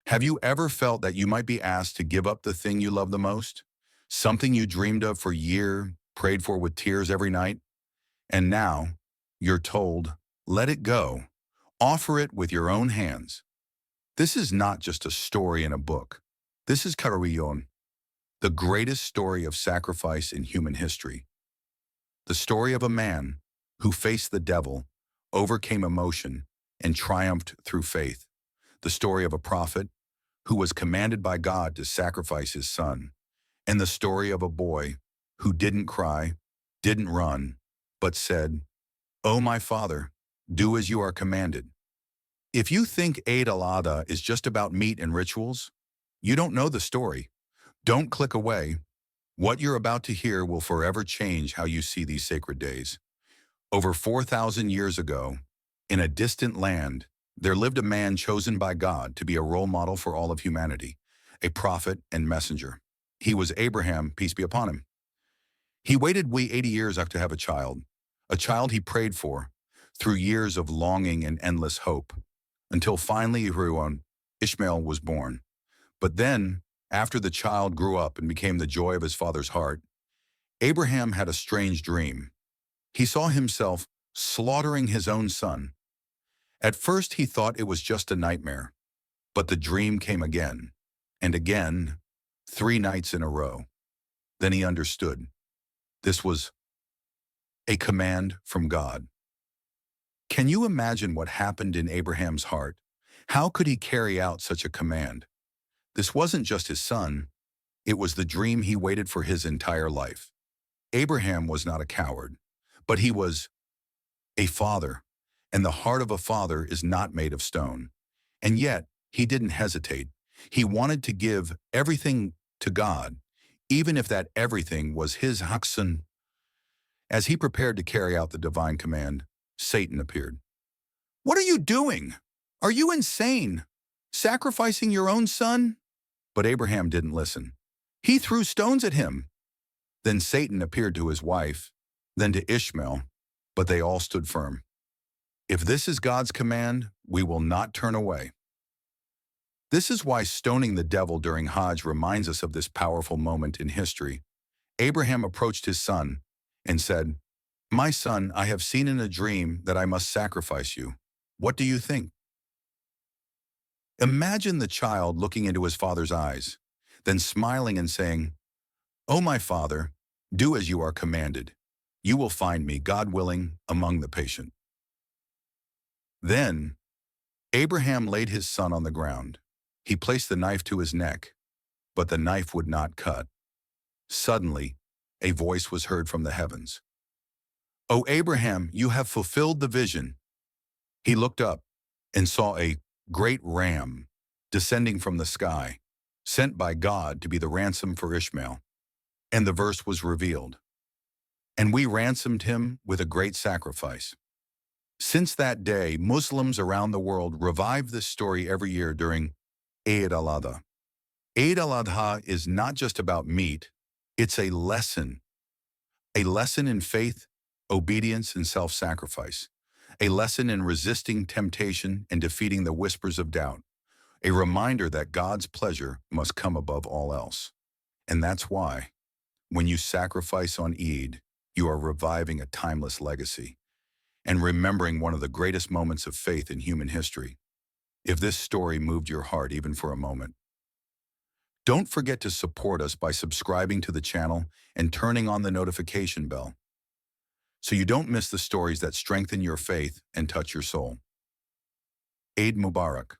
Have you ever felt that you might be asked to give up the thing you love the most? Something you dreamed of for years, prayed for with tears every night, and now you're told, let it go. Offer it with your own hands. This is not just a story in a book. This is Karawiyon, the greatest story of sacrifice in human history. The story of a man who faced the devil, overcame emotion, and triumphed through faith. The story of a prophet who was commanded by God to sacrifice his son. And the story of a boy who didn't cry, didn't run, but said, "Oh, my Father, do as you are commanded." If you think Eid al-Adha is just about meat and rituals, you don't know the story. Don't click away. What you're about to hear will forever change how you see these sacred days. Over 4,000 years ago, in a distant land, there lived a man chosen by God to be a role model for all of humanity, a prophet and messenger. He was Abraham, peace be upon him. He waited 80 years after to have a child he prayed for, through years of longing and endless hope, until finally Ismail was born. But then, after the child grew up and became the joy of his father's heart, Abraham had a strange dream. He saw himself slaughtering his own son. At first he thought it was just a nightmare, but the dream came again, and again, 3 nights in a row. Then he understood. This was a command from God. Can you imagine what happened in Abraham's heart? How could he carry out such a command? This wasn't just his son, it was the dream he waited for his entire life. Abraham was not a coward, but he was a father, and the heart of a father is not made of stone. And yet, he didn't hesitate. He wanted to give everything to God, even if that everything was his son. As he prepared to carry out the divine command, Satan appeared. "What are you doing? Are you insane? Sacrificing your own son?" But Abraham didn't listen. He threw stones at him. Then Satan appeared to his wife, then to Ishmael, but they all stood firm. If this is God's command, we will not turn away. This is why stoning the devil during Hajj reminds us of this powerful moment in history. Abraham approached his son and said, "My son, I have seen in a dream that I must sacrifice you. What do you think?" Imagine the child looking into his father's eyes, then smiling and saying, "Oh, my father, do as you are commanded. You will find me, God willing, among the patient." Then, Abraham laid his son on the ground. He placed the knife to his neck, but the knife would not cut. Suddenly, a voice was heard from the heavens. "O Abraham, you have fulfilled the vision." He looked up and saw a great ram descending from the sky, sent by God to be the ransom for Ishmael. And the verse was revealed. "And we ransomed him with a great sacrifice." Since that day, Muslims around the world revive this story every year during Eid al-Adha. Eid al-Adha is not just about meat, it's a lesson in faith, obedience, and self-sacrifice, a lesson in resisting temptation and defeating the whispers of doubt, a reminder that God's pleasure must come above all else. And that's why, when you sacrifice on Eid, you are reviving a timeless legacy and remembering one of the greatest moments of faith in human history. If this story moved your heart even for a moment, don't forget to support us by subscribing to the channel and turning on the notification bell so you don't miss the stories that strengthen your faith and touch your soul. Eid Mubarak.